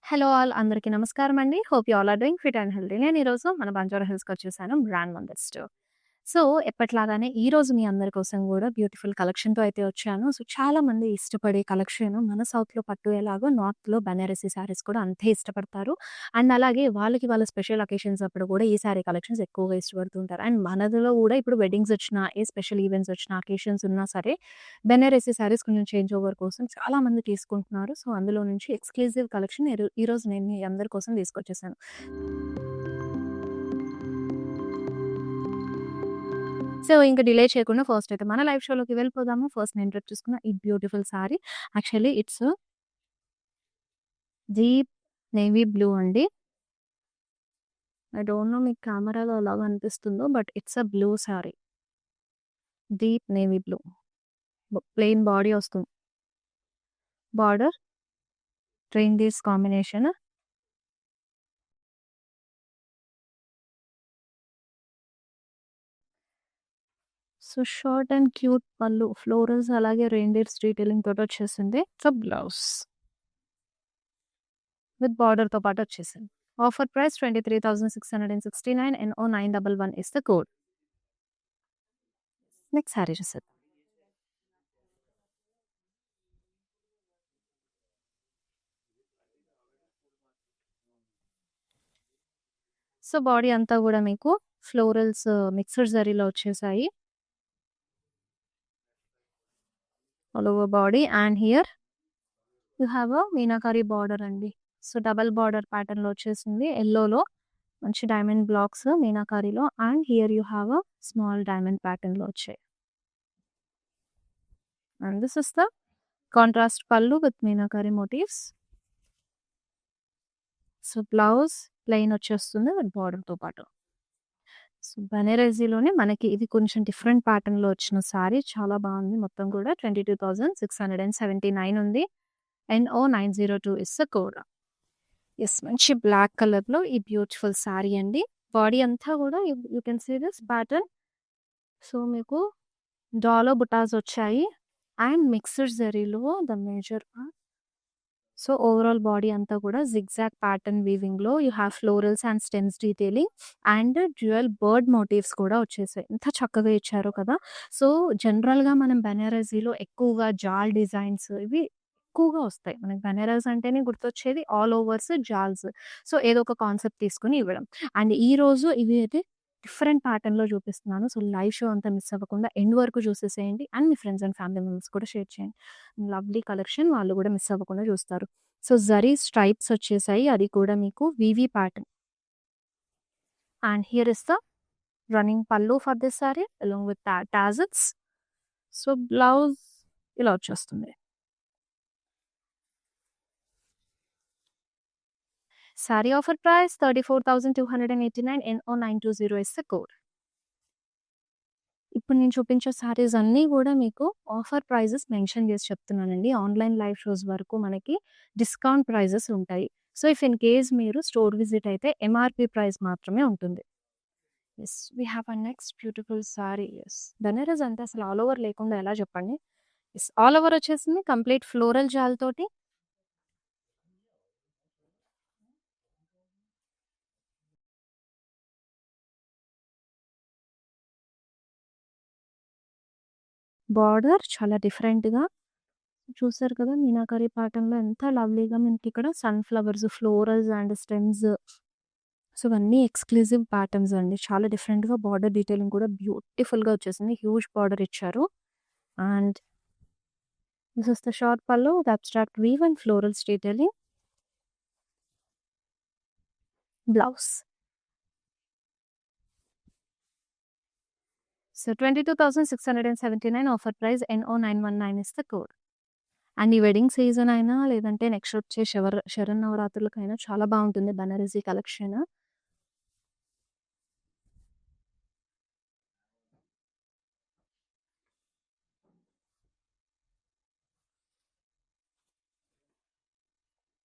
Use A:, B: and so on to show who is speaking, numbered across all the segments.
A: Hello all అందరికీ నమస్కారం అండి. Hope you all are doing fit and healthy. నేను ఈరోజు మన బంజారా హిల్స్‌కొచ్చేసాను బ్రాండ్ మందిర్ స్టోర్. సో, ఎప్పటిలాగానే ఈరోజు మీ అందరి కోసం గూడా బ్యూటిఫుల్ కలెక్షన్‌తో అయితే వచ్చాను. సో, చాలామంది ఇష్టపడే కలెక్షన్ మన సౌత్‌లో పట్టు ఎలాగో నార్త్‌లో బనారసి శారీస్ కూడా అంతే ఇష్టపడతారు. అండ్ అలాగే వాళ్ళ స్పెషల్ అకేషన్స్ అప్పుడు కూడా ఈ శారీ కలెక్షన్స్ ఎక్కువగా ఇష్టపడుతూ ఉంటారు. అండ్ మనదిలో గూడా ఇప్పుడు వెడ్డింగ్స్ వచ్చినా, ఏ స్పెషల్ ఈవెంట్స్ వచ్చినా, అకేషన్స్ ఉన్నా సరే బెనారసి శారీస్ కొంచెం చేంజ్ ఓవర్ కోసం చాలామంది తీసుకుంటున్నారు. సో, అందులో నుంచి ఎక్స్‌క్లూజివ్ కలెక్షన్ ఈరోజు నేను మీ అందరి కోసం తీసుకొచ్చేసాను. సో, ఇంక డిలే చేయకుండా ఫస్ట్ అయితే మన లైవ్ షోలోకి వెళ్ళిపోదాము. ఫస్ట్ నేను డ్రెస్ చూసుకున్న ఈ beautiful sari. Actually it's deep navy blue అండి. ఐ డోంట్ నో మీకు కెమెరాలో ఎలా కనిపిస్తుందో but it's a blue sari. Deep navy blue. Plain body వస్తుంది. Border reindeers combination. So, short and cute pallu. Florals అలాగే రెయిన్‌డీర్స్ డీటెయిలింగ్ తోటొచ్చేసింది. సో, బ్లౌజ్ విత్ బార్డర్‌తో పాటొచ్చేసింది. Offer price 23,669 NO 911 is the code. Next sari చూసేద్దాం. సో, బాడీ అంతా గూడా మీకు florals mixed జరీలో వచ్చేసాయి. All over body and here you have a meenakari border అండి. సో, డబుల్ బార్డర్ ప్యాటర్న్‌లో వచ్చేసింది. యెల్లోలో మంచి డైమండ్ బ్లాక్స్ మీనాకరిలో and here you have a small diamond ప్యాటర్న్‌లో వచ్చాయి. And this is the contrast pallu with meenakari motifs. So, blouse plain వచ్చేస్తుంది with బార్డర్‌తో పాటు. సో, బెనారసీలోనే మనకి ఇది కొంచెం డిఫరెంట్ ప్యాటర్న్‌లో వచ్చిన సారీ చాలా బాగుంది. మొత్తం కూడా 22,679 ఉంది. NO 902 is the code. Yes, మంచి బ్లాక్ కలర్‌లో ఈ బ్యూటిఫుల్ సారీ అండి. బాడీ అంతా కూడా you can see this pattern. So, మీకు డాలో బుటాస్ వచ్చాయి అండ్ మిక్స్డ్ జరీలో the major part. So, overall body అంతా కూడా జిగ్‌జాగ్ ప్యాటర్న్ వీవింగ్‌లో you have florals and stems detailing and dual bird motifs కూడా వచ్చేసాయి. ఎంత చక్కగా ఇచ్చారో కదా! సో, జనరల్‌గా మనం బెనారసీలో ఎక్కువగా జాల్ డిజైన్స్ ఇవి ఎక్కువగా వస్తాయి. మనకి బెనారస్ అంటేనే గుర్తొచ్చేది ఆల్ ఓవర్స్ జాల్స్. సో, ఏదో ఒక కాన్సెప్ట్ తీసుకొని ఇవ్వడం. అండ్ ఈరోజు ఇవి అయితే డిఫరెంట్ ప్యాటర్న్‌లో చూపిస్తున్నాను. సో, లైవ్ షో అంతా మిస్ అవ్వకుండా ఎండ్ వరకు చూసేసేయండి. And me friends and family members కూడా షేర్ చేయండి. లవ్లీ కలెక్షన్ వాళ్ళు కూడా మిస్ అవ్వకుండా చూస్తారు. సో, జరీ స్ట్రైప్స్ వచ్చేసాయి. అది కూడా మీకు వీవీ pattern. And here is the running pallu for this sari along with tassels. So, blouse ఇలా వచ్చేస్తుంది. Sari offer price 34,289 NO 920 is the code. ఇప్పుడు నేను చూపించే సారీస్ అన్నీ గూడా మీకు ఆఫర్ ప్రైజెస్ మెన్షన్ చేసి చెప్తున్నానండి. ఆన్‌లైన్ లైవ్ షోస్ వరకు మనకి డిస్కౌంట్ ప్రైజెస్ ఉంటాయి. సో, ఇఫ్ ఇన్ కేస్ మీరు స్టోర్ విజిట్ అయితే ఎంఆర్‌పీ ప్రైస్ మాత్రమే ఉంటుంది. Yes, we have a next beautiful sari. Yes, Banaras అంటే అసలు ఆల్ ఓవర్ లేకుండా ఎలా చెప్పండి? యెస్, ఆల్ ఓవర్ వచ్చేసింది కంప్లీట్ ఫ్లోరల్ జాల్ తోటి. బార్డర్ చాలా డిఫరెంట్‌గా చూసారు కదా! మీనాకరి ప్యాటర్న్‌లో ఎంత లవ్లీగా మనకిక్కడ sunflowers, florals and stems. So, ఇవన్నీ ఎక్స్‌క్లూజివ్ ప్యాటర్న్స్ అండి. చాలా డిఫరెంట్‌గా బార్డర్ డీటెయిలింగ్ కూడా బ్యూటిఫుల్‌గా వచ్చేసింది. హ్యూజ్ బార్డర్ ఇచ్చారు. And this is the short pallu with abstract weave and florals detailing. Blouse. So, 22,679 offer price NO 919 is the code. And ఈ wedding season అయినా లేదంటే నెక్స్ట్ వచ్చే శరన్నవరాత్రులకైనా చాలా బావుంటుంది Banarasi collection.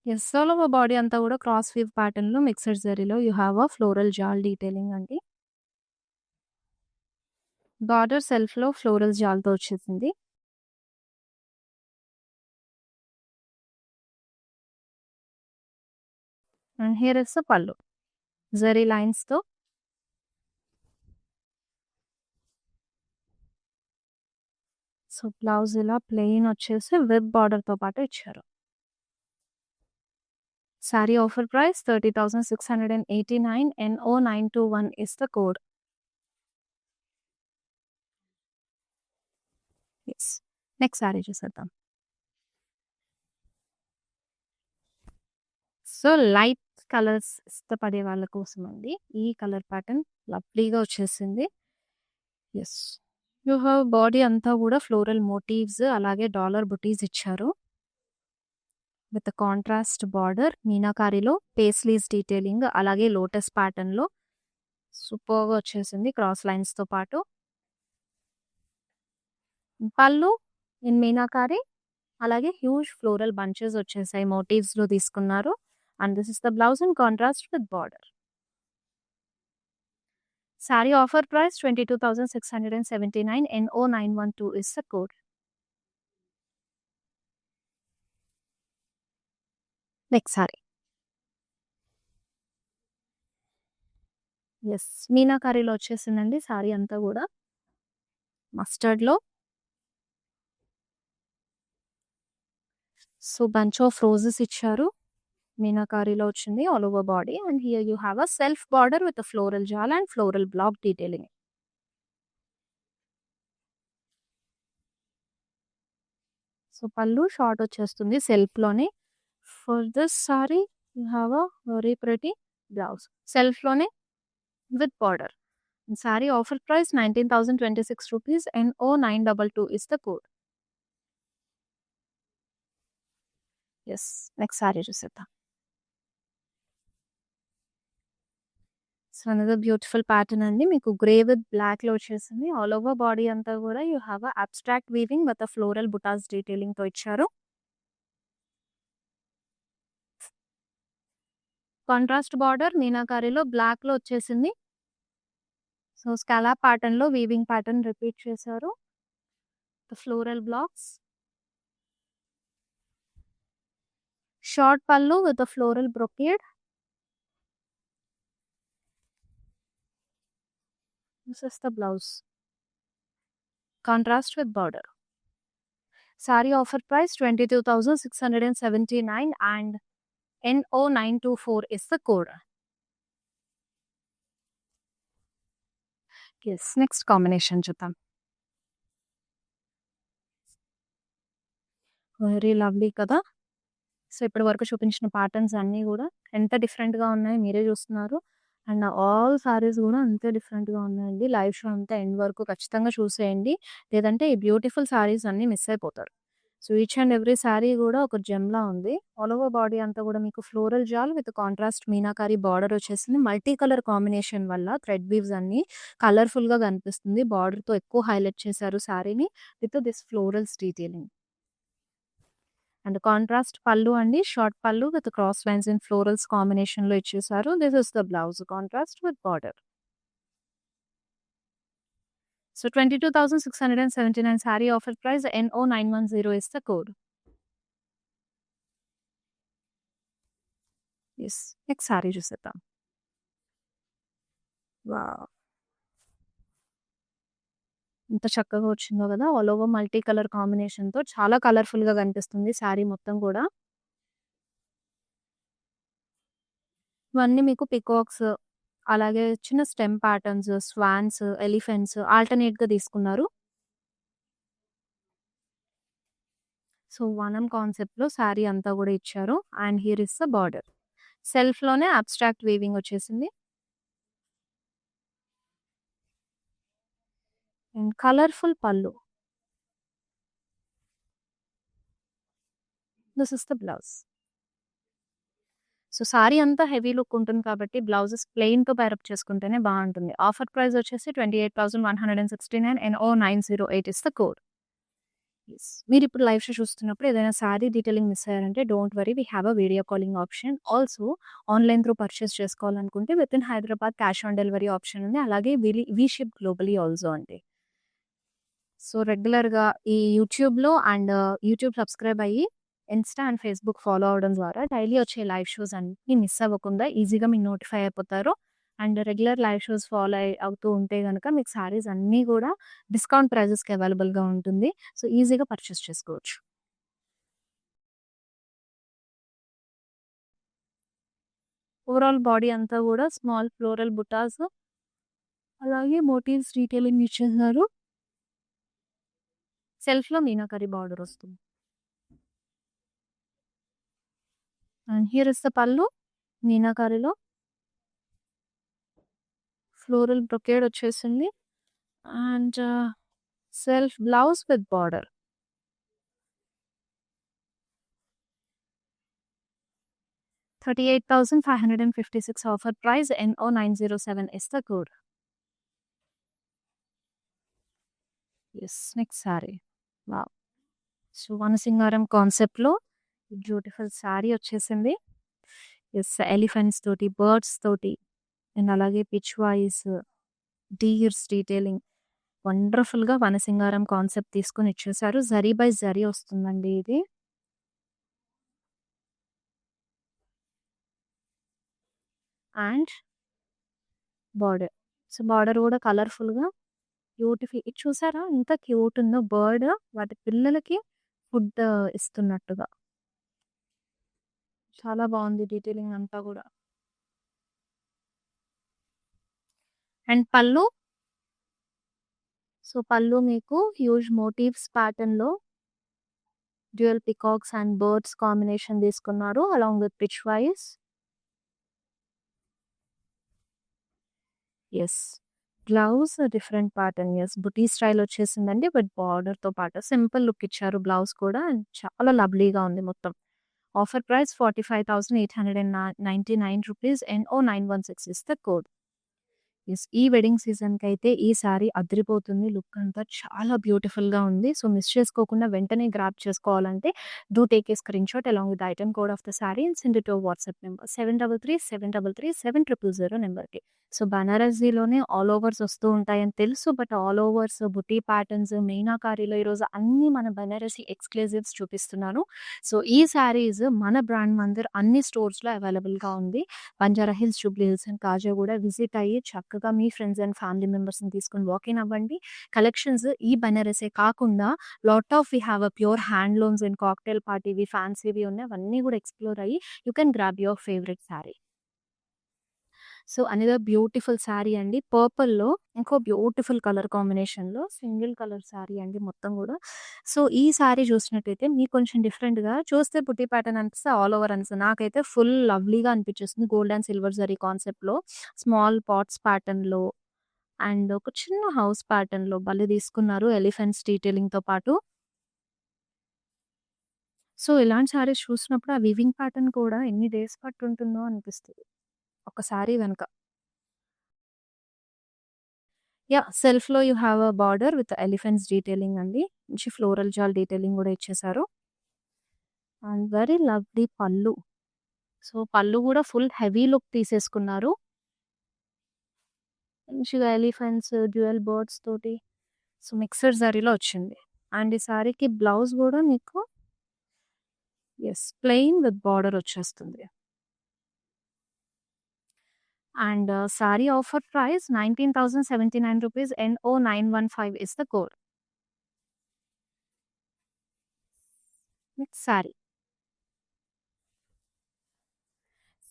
A: Yes, all over body అంతా కూడా క్రాస్ వీవ్ ప్యాటర్న్‌లో మిక్స్డ్ జరీలో యూ హావ్ అ ఫ్లోరల్ జాల్ డీటెయిలింగ్ అండి. బార్డర్ సెల్ఫ్‌లో ఫ్లోరల్ జాల్‌తో వచ్చేసింది. అండ్ హియర్ ఇస్ ద పళ్ళు. జరీ లైన్స్‌తో సో, బ్లౌజ్ ఇలా ప్లెయిన్ వచ్చేసి విత్ బార్డర్‌తో పాటు ఇచ్చారు. Sorry offer price 30,689 NO921 is the code. Yes. Next sari చూసేద్దాం. సో, లైట్ కలర్స్ ఇష్టపడే వాళ్ళ కోసం అండి. ఈ కలర్ ప్యాటర్న్ లవ్లీగా వచ్చేసింది. యెస్. యూ హావ్ బాడీ అంతా కూడా ఫ్లోరల్ మోటివ్స్ అలాగే డాలర్ బుటీస్ ఇచ్చారు. విత్ కాంట్రాస్ట్ బార్డర్ మీనాకారిలో పేస్లీస్ డీటెయిలింగ్ అలాగే లోటస్ ప్యాటర్న్‌లో సూపర్‌గా వచ్చేసింది క్రాస్ లైన్స్‌తో పాటు. పళ్ళు ఇన్ మీనాకారి అలాగే హ్యూజ్ ఫ్లోరల్ బంచెస్ వచ్చేసాయి. మోటివ్స్‌లో తీసుకున్నారు. And this is the blouse in contrast with border. Sari offer price 22,679 NO912 is the code. Next sari. Yes. మీనాకారిలో వచ్చేసిందండి సారీ అంతా కూడా. మస్టర్డ్‌లో సో, బంచ్ ఆఫ్ రోజెస్ ఇచ్చారు. మీనాకారిలో వచ్చింది all over body and here you have a self border with floral జాల్ and floral block detailing. So, pallu short వచ్చేస్తుంది సెల్ఫ్‌లోనే. For this sari you have a very pretty blouse. సెల్ఫ్‌లోనే with border. Sari offer price 19,026 rupees NO922 is the code. Yes. Next sari చూసేద్దాం. So, another beautiful pattern అండి. మీకు grey with బ్లాక్‌లో వచ్చేసింది. All over body అంతా కూడా you have a abstract weaving with floral బుటాస్ డీటెయిలింగ్‌తో ఇచ్చారు. కాంట్రాస్ట్ బార్డర్ మీనాకారిలో బ్లాక్‌లో వచ్చేసింది. సో, స్కాలప్ ప్యాటర్న్‌లో వీవింగ్ ప్యాటర్న్ రిపీట్ చేశారు. The floral blocks. Short pallu with floral brocade. This is the blouse. Contrast with border. Sari offer price 22,679 and NO924 is the code. Yes. Next combination చూద్దాం. Very lovely కదా! So, ఇప్పటి వరకు చూపించిన patterns అన్నీ కూడా ఎంత డిఫరెంట్‌గా ఉన్నాయో మీరే చూస్తున్నారు. అండ్ ఆల్ సారీస్ కూడా అంతే డిఫరెంట్‌గా ఉన్నాయండి. లైవ్ షో అంతా ఎండ్ వరకు ఖచ్చితంగా చూసేయండి. లేదంటే ఈ బ్యూటిఫుల్ సారీస్ అన్నీ మిస్ అయిపోతారు. So, each and every sorry కూడా ఒక జెమ్‌లా ఉంది. ఆల్ ఓవర్ బాడీ అంతా కూడా మీకు ఫ్లోరల్ జాల్ విత్ కాంట్రాస్ట్ మీనాకారి బార్డర్ వచ్చేసింది. మల్టీ కలర్ కాంబినేషన్ వల్ల థ్రెడ్ వీవ్స్ అన్నీ కలర్‌ఫుల్‌గా కనిపిస్తుంది. బార్డర్‌తో ఎక్కువ హైలైట్ చేశారు సారీని with this florals detailing. And contrast pallu అండి. Short pallu with cross lines in florals కాంబినేషన్‌లో ఇచ్చేసారు. This is the blouse contrast with border. So, 22,679 sari offer price NO910 is the code. Yes. Next sari చూసేద్దాం. వావ్! ఎంత చక్కగా వచ్చిందో కదా! ఆల్ ఓవర్ మల్టీ కలర్ కాంబినేషన్‌తో చాలా కలర్‌ఫుల్‌గా కనిపిస్తుంది సారీ మొత్తం కూడా. ఇవన్నీ మీకు పికాక్స్ అలాగే చిన్న స్టెమ్ ప్యాటర్న్స్, స్వాన్స్, ఎలిఫెంట్స్ ఆల్టర్‌నేట్‌గా తీసుకున్నారు. సో, వనం కాన్సెప్ట్‌లో సారీ అంతా కూడా ఇచ్చారు. And here is the border. సెల్ఫ్‌లోనే అబ్స్ట్రాక్ట్ వీవింగ్ వచ్చేసింది. And colourful pallu. This is the blouse. So, sari అంతా హెవీ లుక్ ఉంటుంది కాబట్టి బ్లౌజెస్ ప్లెయిన్‌తో పైరప్ చేసుకుంటేనే బావుంటుంది. ఆఫర్ ప్రైస్ వచ్చేసి 28,169 NO908 is the code. Yes. మీరిప్పుడు లైవ్ షో చూస్తున్నప్పుడు ఏదైనా సారీ డీటెయిలింగ్ మిస్ అయ్యారంటే don't worry we have a video calling option. Also online through purchase చేసుకోవాలనుకుంటే with in Hyderabad cash on delivery option ఉంది. అలాగే వి షిప్ గ్లోబలీ ఆల్సో అండి. So, రెగ్యులర్‌గా ఈ యూట్యూబ్‌లో అండ్ యూట్యూబ్ సబ్స్క్రైబ్ అయ్యి ఇన్‌స్టా అండ్ ఫేస్‌బుక్ ఫాలో అవ్వడం ద్వారా డైలీ వచ్చే లైవ్ షోస్ అన్నీ మిస్ అవ్వకుండా ఈజీగా మీకు నోటిఫై అయిపోతారు. And regular live shows follow అవుతూ ఉంటే గనక మీకు శారీస్ అన్నీ గూడా డిస్కౌంట్ ప్రైజెస్‌కి అవైలబుల్‌గా ఉంటుంది. సో, ఈజీగా పర్చేస్ చేసుకోవచ్చు. ఓవరాల్ బాడీ అంతా గూడా స్మాల్ ఫ్లోరల్ బుటాస్ అలాగే మోటివ్స్ డీటెయిలింగ్ ఇచ్చేసారు. సెల్ఫ్‌లో మీనాకరి బార్డర్ వస్తుంది. అండ్ హియర్ ఇస్ ద పల్లు మీనాకరిలో ఫ్లోరల్ బ్రొకేడ్ వచ్చేసింది. And self blouse with border. 38,556 offer price. NO907 is the code. Yes, next saree. Wow. So, Vanasingaram కాన్సెప్ట్‌లో బ్యూటిఫుల్ సారీ వచ్చేసింది. యెస్, ఎలిఫెంట్స్ తోటి, బర్డ్స్ తోటి అండ్ అలాగే పిచ్ వాయిస్, డీర్స్ డీటెయిలింగ్ వండర్‌ఫుల్‌గా Vanasingaram concept తీసుకొని ఇచ్చేసారు. జరీ బై జరీ వస్తుందండి ఇది. And border. సో, బార్డర్ కూడా కలర్‌ఫుల్‌గా బ్యూటిఫుల్. ఇది చూసారా ఎంత క్యూట్ ఉందో బర్డ్ వాటి పిల్లలకి ఫుడ్ ఇస్తున్నట్టుగా. చాలా బావుంది డీటెయిలింగ్ అంతా గూడా. అండ్ పల్లు. సో, పల్లు మీకు హ్యూజ్ మోటివ్స్ ప్యాటర్న్‌లో dual peacocks and birds combination తీసుకున్నారు. Along with pichwais. Yes. Blouse different pattern. Yes, బుటీ స్టైల్ వచ్చేసిందండి. బట్ బార్డర్‌తో పాటు సింపుల్ లుక్ ఇచ్చారు బ్లౌజ్ కూడా. అండ్ చాలా లవ్లీగా ఉంది మొత్తం. Offer price 45,899 rupees. NO916 is the code. Yes, ఈ వెడ్డింగ్ సీజన్‌కైతే ఈ సారీ అదిరిపోతుంది. లుక్ అంతా చాలా బ్యూటిఫుల్‌గా ఉంది. సో, మిస్ చేసుకోకుండా వెంటనే గ్రాబ్ చేసుకోవాలంటే do take a screenshot along with the item code of the sorry and send it to WhatsApp number 7337337000 నంబర్‌కి. సో, బనారసీలోనే ఆల్ ఓవర్స్ వస్తూ ఉంటాయని తెలుసు. But all overs buti patterns, మీనాకారిలో ఈరోజు అన్నీ మన బనారసి ఎక్స్‌క్లూజివ్స్ చూపిస్తున్నాను. సో, ఈ సారీస్ మన బ్రాండ్ మందిర్ అన్ని స్టోర్స్‌లో అవైలబుల్‌గా ఉంది. బంజారా హిల్స్, జూబ్లీ హిల్స్ అండ్ కాజాగూడ విజిట్ అయ్యి చక్కగా మీ ఫ్రెండ్స్ అండ్ ఫ్యామిలీ మెంబర్స్‌ని తీసుకొని వాకిన్ అవ్వండి. కలెక్షన్స్ ఈ బనారసే కాకుండా lot of we have a pure handlooms and cocktail పార్టీవి, ఫ్యాన్సీవి ఉన్నాయి. అవన్నీ కూడా ఎక్స్‌ప్లోర్ అయ్యి you can grab your favourite sari. So, another beautiful sari అండి. పర్పుల్‌లో ఇంకో బ్యూటిఫుల్ కలర్ కాంబినేషన్‌లో సింగిల్ కలర్ సారీ అండి మొత్తం గూడా. సో, ఈ సారీ చూసినట్టయితే మీకు కొంచెం డిఫరెంట్‌గా చూస్తే బుట్టి ప్యాటర్న్ అనిపిస్తే ఆల్ ఓవర్ అనిపిస్తది. నాకైతే ఫుల్ లవ్లీగా అనిపించేస్తుంది. గోల్డ్ అండ్ సిల్వర్ జరీ కాన్సెప్ట్‌లో స్మాల్ పాట్స్ ప్యాటర్న్‌లో అండ్ ఒక చిన్న హౌస్ ప్యాటర్న్‌లో భలే తీసుకున్నారు ఎలిఫెంట్స్ డీటెయిలింగ్‌తో పాటు. సో, ఇలాంటి సారీస్ చూసినప్పుడు ఆ వీవింగ్ ప్యాటర్న్ కూడా ఎన్ని డేస్ పట్టుంటుందో అనిపిస్తది ఒక సారీ వెనక. యాహ్! సెల్ఫ్‌లో you have a border with elephants detailing అండి. మంచి ఫ్లోరల్ జాల్ డీటెయిలింగ్ గూడా ఇచ్చేసారు. And very lovely pallu. So, pallu గూడా ఫుల్ హెవీ లుక్ తీసేసుకున్నారు. మంచిగా ఎలిఫెంట్స్, డ్యూయల్ బర్డ్స్ తోటి సో, మిక్స్డ్ జరీలో వచ్చింది. అండ్ ఈ సారీకి బ్లౌజ్ గూడా మీకు యెస్, ప్లెయిన్ విత్ బార్డర్ వచ్చేస్తుంది. And sari offer price 19,079 rupees. NO915 is the code. Next sari.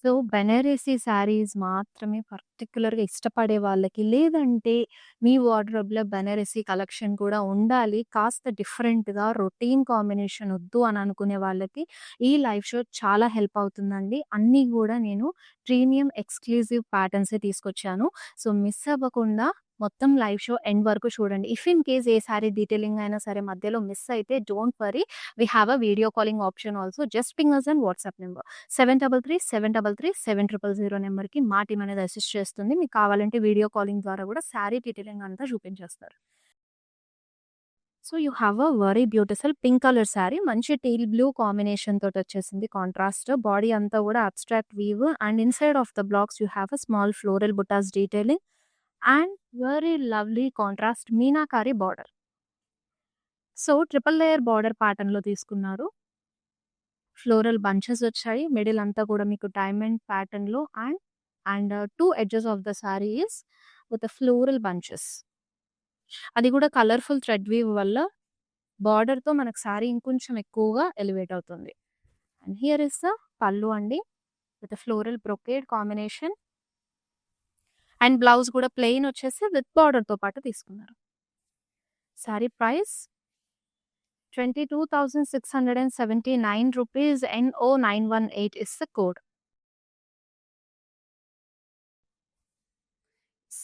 A: So, Banarasi saris మాత్రమే పర్టిక్యులర్‌గా ఇష్టపడే వాళ్ళకి, లేదంటే మీ వార్డ్‌రోబ్‌లో బెనారసి కలెక్షన్ కూడా ఉండాలి. కాస్త డిఫరెంట్‌గా రొటీన్ కాంబినేషన్ వద్దు అని అనుకునే వాళ్ళకి ఈ లైవ్ షో చాలా హెల్ప్ అవుతుందండి. అన్నీ గూడా నేను ప్రీమియం ఎక్స్‌క్లూజివ్ ప్యాటర్న్సే తీసుకొచ్చాను. సో, మిస్ అవ్వకుండా మొత్తం లైవ్ షో ఎండ్ వరకు చూడండి. If in case a sari detailing అయినా సరే మధ్యలో మిస్ అయితే don't worry. We have a video calling option also. Just ping us on WhatsApp number 7337337000 నెంబర్‌కి మా టీమ్ అనేది అసిస్ట్ చేస్తుంది. మీకు కావాలంటే వీడియో కాలింగ్ ద్వారా కూడా సారీ డీటెయిలింగ్ అంతా చూపించేస్తారు. So, you have a very beautiful pink colour sari. మంచి టీల్ బ్లూ కాంబినేషన్ తోటొచ్చేసింది కాంట్రాస్ట్. బాడీ అంతా కూడా abstract weave and inside of the blocks you have a small floral బుటాస్ detailing and very lovely contrast meenakari border. So, triple layer border ప్యాటర్న్‌లో తీసుకున్నారు. Floral bunches వచ్చాయి. Middle అంతా కూడా మీకు డైమండ్ ప్యాటర్న్‌లో and 2 edges of the sorry is with floral bunches. అది కూడా కలర్‌ఫుల్ థ్రెడ్ వీవ్ వల్ల బార్డర్‌తో మనకు సారీ ఇంకొంచెం ఎక్కువగా ఎలివేట్ అవుతుంది. And here is the pallu అండి with floral brocade combination. And blouse కూడా ప్లెయిన్ వచ్చేసి విత్ బార్డర్‌తో పాటు తీసుకున్నారు. Sari price 22,679 rupees. NO918 is the code.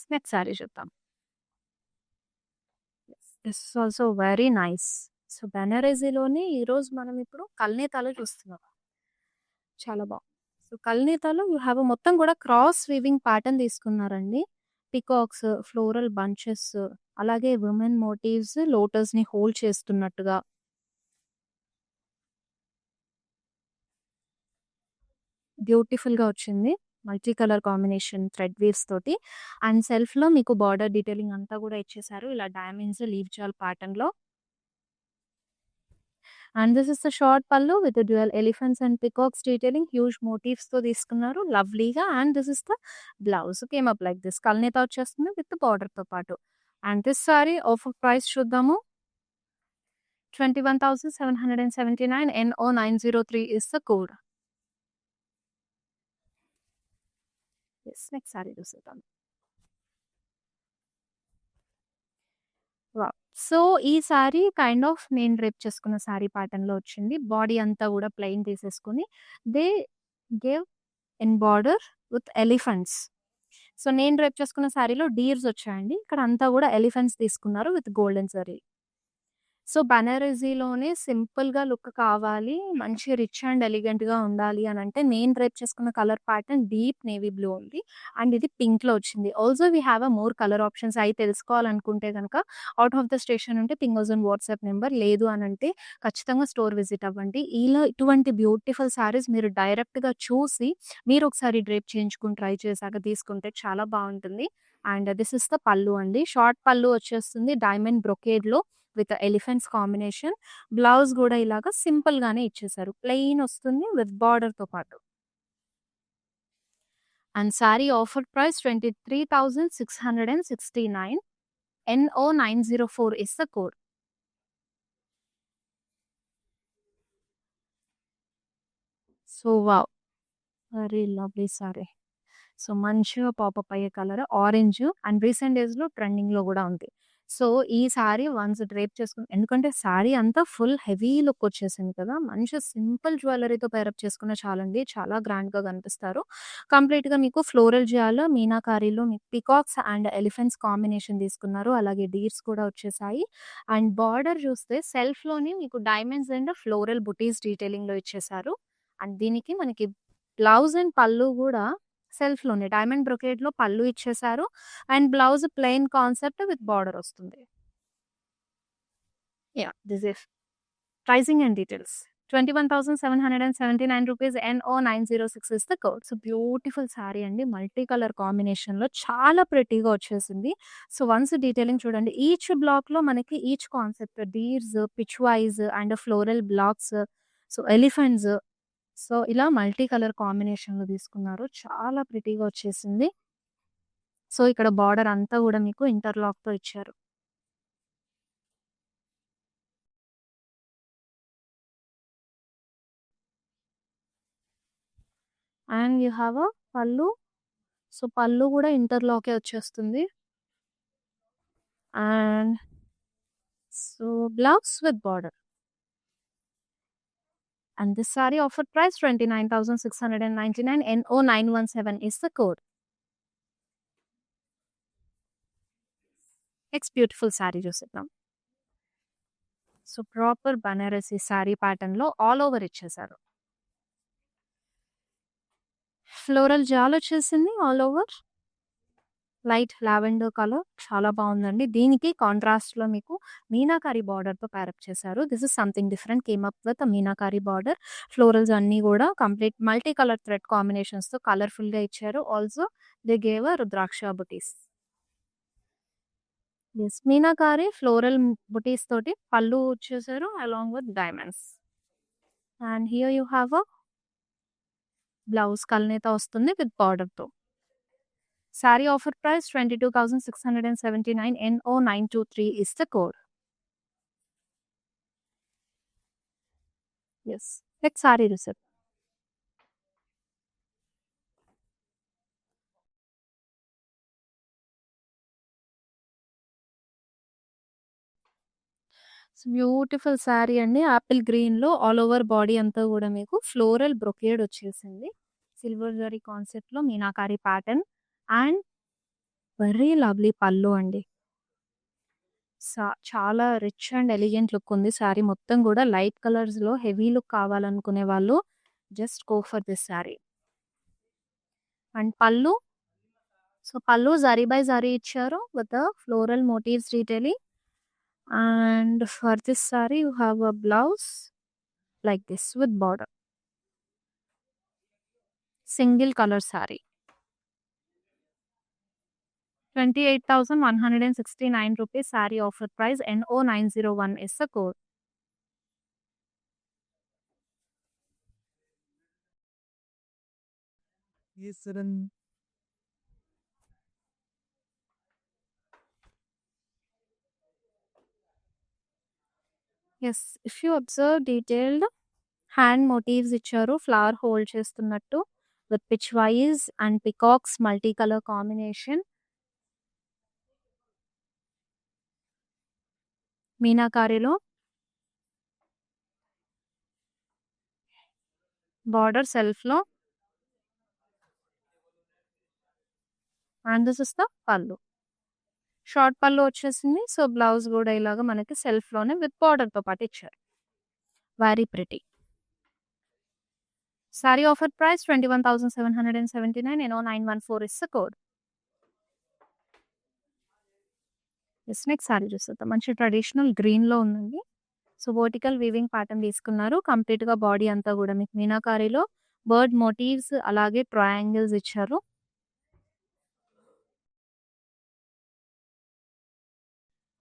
A: Next sari చూద్దాం. This is also very nice. So బెనారసీలోనే ఈరోజు మనం ఇప్పుడు కల్నేతాలో చూస్తున్నాం. చాలా బాగుంది. సో కల్నేతాలో యూ హ్యావ్ మొత్తం కూడా క్రాస్ వీవింగ్ ప్యాటర్న్ తీసుకున్నారండి. పికాక్స్, ఫ్లోరల్ బంచెస్, అలాగే విమెన్ మోటివ్స్ లోటస్ని హోల్డ్ చేస్తున్నట్టుగా బ్యూటిఫుల్‌గా వచ్చింది. Multi colour combination thread weaves తోటి. అండ్ సెల్ఫ్‌లో మీకు బార్డర్ డీటెయిలింగ్ అంతా కూడా ఇచ్చేసారు. ఇలా డైమండ్స్ లీవ్ జాల్ ప్యాటర్న్‌లో. And this is the short pallu with dual elephants and peacocks detailing huge మోటివ్స్‌తో తీసుకున్నారు లవ్లీగా. And this is the blouse came up like this. కల్నేతా వచ్చేస్తుంది విత్ బార్డర్‌తో పాటు. And this sari offer price చూద్దాము. 21,779. NO903 is the code. Yes. Next sari చూసేద్దాం. Wow! So, ఈ సారీ కైండ్ ఆఫ్ నేను డ్రేప్ చేసుకున్న సారీ ప్యాటర్న్‌లో వచ్చింది. బాడీ అంతా గూడా ప్లెయిన్ తీసేసుకొని they gave in border with elephants. So, నేను డ్రేప్ చేసుకున్న సారీలో డీర్స్ వచ్చాయండి. ఇక్కడ అంతా గూడా ఎలిఫెంట్స్ తీసుకున్నారు విత్ గోల్డెన్ జరీ. సో, బనారసీలోనే సింపుల్‌గా లుక్ కావాలి, మంచి రిచ్ అండ్ ఎలిగెంట్‌గా ఉండాలి అనంటే నేను డ్రేప్ చేసుకున్న colour pattern deep navy blue ఉంది. అండ్ ఇది పింక్‌లో వచ్చింది. Also we have more colour options అయి తెలుసుకోవాలనుకుంటే గనక ఔట్ ఆఫ్ ద స్టేషన్ ఉంటే ping us on WhatsApp number. లేదు అనంటే ఖచ్చితంగా స్టోర్ విజిట్ అవ్వండి. ఇలా ఇటువంటి బ్యూటిఫుల్ సారీస్ మీరు డైరెక్ట్‌గా చూసి మీరు ఒకసారి డ్రేప్ చేయించుకొని ట్రై చేశాక తీసుకుంటే చాలా బావుంటుంది. And this is the pallu అండి. షార్ట్ పల్లు వచ్చేస్తుంది డైమండ్ బ్రొకేడ్‌లో విత్ ఎలిఫెంట్స్ కాంబినేషన్. బ్లౌజ్ గూడా ఇలాగా సింపుల్‌గానే ఇచ్చేసారు. ప్లెయిన్ వస్తుంది విత్ బార్డర్‌తో పాటు. And sari offer price 23,669. NO904 is the code. So wow! Very lovely sari. So, మంచిగా పాపప్ అయ్యే కలర్ ఆరెంజ్ అండ్ రీసెంట్ డేస్‌లో ట్రెండింగ్‌లో గూడా ఉంది. సో, ఈ సారీ వన్స్ డ్రేప్ చేసుకొని ఎందుకంటే సారీ అంతా ఫుల్ హెవీ లుక్ వచ్చేసింది కదా! మంచి సింపుల్ జ్యువెల్లరీతో పేరప్ చేసుకున్న చాలండి. చాలా గ్రాండ్‌గా కనిపిస్తారు. కంప్లీట్‌గా మీకు ఫ్లోరల్ జియాలో మీనాకారీలో మీకు పికాక్స్ అండ్ ఎలిఫెంట్స్ కాంబినేషన్ తీసుకున్నారు. అలాగే డీర్స్ కూడా వచ్చేసాయి. అండ్ బార్డర్ చూస్తే సెల్ఫ్‌లోనే మీకు డైమండ్స్ అండ్ ఫ్లోరల్ బుటీస్ డీటెయిలింగ్‌లో ఇచ్చేసారు. అండ్ దీనికి మనకి బ్లౌజ్ అండ్ పల్లు గూడా సెల్ఫ్‌లోనే డైమండ్ బ్రొకేడ్‌లో పల్లు ఇచ్చేసారు. And blouse plain concept with border వస్తుంది. Yeah! This is pricing and details. 21,779 rupees. NO906 is the code. So, beautiful sari అండి. మల్టీ కలర్ కాంబినేషన్‌లో చాలా ప్రెట్టీగా వచ్చేసింది. సో, వన్స్ డీటెయిలింగ్ చూడండి. ఈచ్ బ్లాక్‌లో మనకి each concept deers, pichwais and floral blocks, so, elephants, so, ఇలా మల్టీ కలర్ కాంబినేషన్‌లో తీసుకున్నారు. చాలా ప్రెట్టీగా వచ్చేసింది. సో, ఇక్కడ బార్డర్ అంతా గూడా మీకు ఇంటర్‌లాక్‌తో ఇచ్చారు. అండ్ యూ హావ్ పల్లు. సో, పల్లు గూడా ఇంటర్‌లాకే వచ్చేస్తుంది. And so, blouse with border. And this saree offer price 29,699. NO917 is the code. Next beautiful sorry చూసేద్దాం. సో, ప్రాపర్ బనారసి సారీ ప్యాటర్న్‌లో ఆల్ ఓవర్ ఇచ్చేసారు. ఫ్లోరల్ జాల్ వచ్చేసింది all over. Light lavender colour చాలా బావుందండి. దీనికి కాంట్రాస్ట్‌లో మీకు మీనాకారి బార్డర్‌తో పేరప్ చేశారు. This is something different came up with meenakari border. Florals అన్నీ గూడా కంప్లీట్ మల్టీ కలర్ థ్రెడ్ కాంబినేషన్స్‌తో కలర్‌ఫుల్‌గా ఇచ్చారు. Also they gave rudraksha buttis. Yes. Meenakari floral బుటీస్ తోటి పల్లు వచ్చేసారు along with diamonds. And here you have a blouse కల్నేత వస్తుంది విత్ బార్డర్తో. Sari offer price 22,679. NO923 is the code. Yes. Next saree receipt. Beautiful sari అండి. Apple గ్రీన్‌లో all over body అంతా గూడా మీకు ఫ్లోరల్ బ్రొకేడ్ వచ్చేసింది. సిల్వర్ జరీ కాన్సెప్ట్‌లో meenakari pattern and very lovely pallu అండి. చాలా రిచ్ అండ్ ఎలిగెంట్ లుక్ ఉంది. శారీ మొత్తం గూడా లైట్ కలర్స్‌లో హెవీ లుక్ కావాలనుకునే వాళ్ళు just go for this sari. And pallu, so pallu zari by zari ఇచ్చారు with floral motifs detailing. And for this saree you have a blouse like this with border. Single color saree. 28,169 rupees saree offer price. NO901 is the code.
B: Yes, Saran.
A: Yes, if you observe detailed hand motifs ఇచ్చారు flower hold చేస్తున్నట్టు with pichwais and peacocks multi colour combination. మీనాకారిలో border సెల్ఫ్లో and this is the pallu. Short pallu వచ్చేసింది. So blouse కూడా ఇలాగా మనకి సెల్ఫ్లోనే with బార్డర్తో పాటు ఇచ్చారు. Very pretty. Sorry offer price 21,779. NO914 is the code. Next sorry చూస్తుంటాం. మంచి ట్రెడిషనల్ గ్రీన్లో ఉందండి. సో వర్టికల్ వీవింగ్ ప్యాటర్న్ తీసుకున్నారు. కంప్లీట్గా బాడీ అంతా కూడా మీకు మీనాకారిలో బర్డ్ మోటివ్స్ అలాగే ట్రయాంగిల్స్ ఇచ్చారు.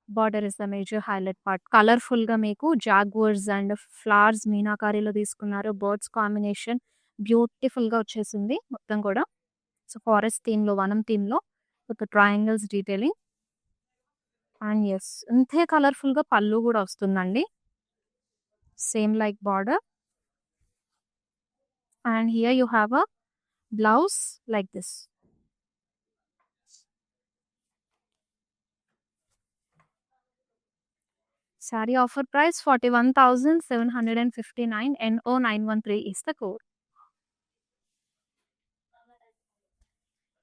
A: Border is the major highlight part. కలర్ఫుల్గా మీకు జాగ్వర్స్ అండ్ ఫ్లవర్స్ మీనాకారిలో తీసుకున్నారు. బర్డ్స్ కాంబినేషన్ బ్యూటిఫుల్గా వచ్చేసింది మొత్తం కూడా. సో ఫారెస్ట్ థీమ్లో, వనం థీమ్లో with triangles detailing. And yes, ఇంతే కలర్ఫుల్గా పళ్ళు కూడా వస్తుందండి. Same like border. And here you have a blouse like this. Saree offer price 41,759. NO913 is the code.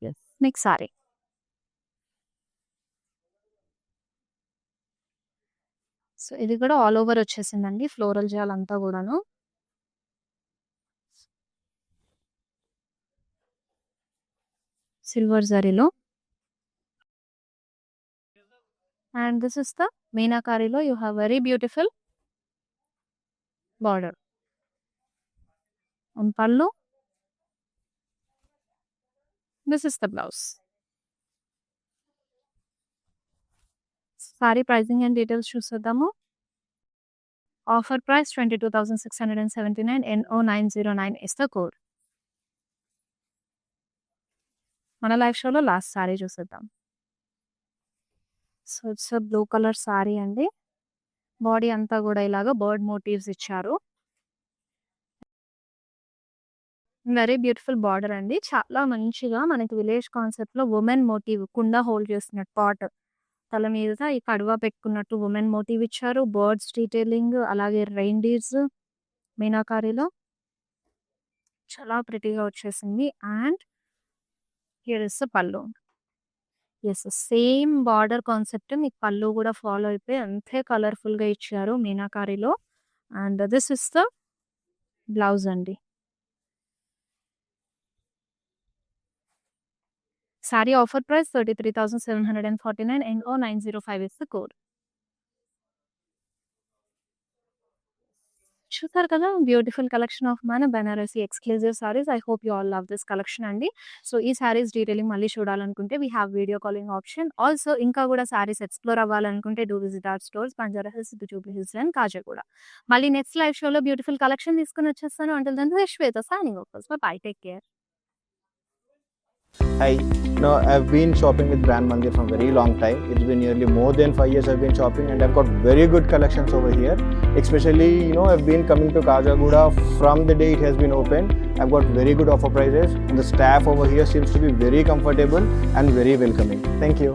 B: Yes.
A: Next saree. So ఇది కూడా ఆల్ ఓవర్ వచ్చేసిందండి. ఫ్లోరల్ జాల్ అంతా కూడాను. సిల్వర్ జరీలో. అండ్ దిస్ ఇస్ ద మీనాకారిలో you have very beautiful border. And pallu. This is the blouse. Sari pricing and details చూసేద్దాము. Offer price 22,679. NO909 is the code. మన లైవ్ షోలో లాస్ట్ సారీ చూసేద్దాం. So it's blue colour sari అండి. బాడీ అంతా కూడా ఇలాగా బర్డ్ మోటివ్స్ ఇచ్చారు. వెరీ బ్యూటిఫుల్ బార్డర్ అండి. చాలా మంచిగా మనకి విలేజ్ కాన్సెప్ట్‌లో వుమెన్ మోటివ్ కుండ హోల్డ్ చేస్తున్నట్టు పాట్ తల మీద ఈ కడువా పెట్టుకున్నట్టు వుమెన్ మోటివ్ ఇచ్చారు. బర్డ్స్ డీటెయిలింగ్ అలాగే రెయిన్‌డీర్స్ మీనాకారిలో చాలా ప్రిటీగా వచ్చేసింది. And here is the pallu. Yes, same border concept మీకు పల్లు కూడా ఫాలో అయిపోయి అంతే కలర్‌ఫుల్‌గా ఇచ్చారు మీనాకారిలో. And this is the blouse అండి. Sari offer price 33,749. NO905 is the code. చూసారు కదా బ్యూటిఫుల్ కలెక్షన్ ఆఫ్ మన Banarasi exclusive saris. I hope you all love this collection అండి. సో ఈ సారీస్ డీటెయిలింగ్ మళ్ళీ చూడాలనుకుంటే we have video calling option. Also ఇంకా కూడా సారీస్ ఎక్స్‌ప్లోర్ అవ్వాలనుకుంటే do visit our stores Banjara Hills, Jubilee Hills and Kajaguda. మళ్ళీ నెక్స్ట్ లైవ్ షోలో బ్యూటిఫుల్ కలెక్షన్ తీసుకొని వచ్చేస్తాను. Until then Shweta signing off. Bye, take care.
C: Hi, I've been shopping with Brand Mandir for a very long time. It's been nearly more than 5 years I've been shopping, and I've got very good collections over here. Especially, I've been coming to Kajagoda from the day it has been opened. I've got very good offer prices, and the staff over here seems to be very comfortable and very welcoming. Thank you.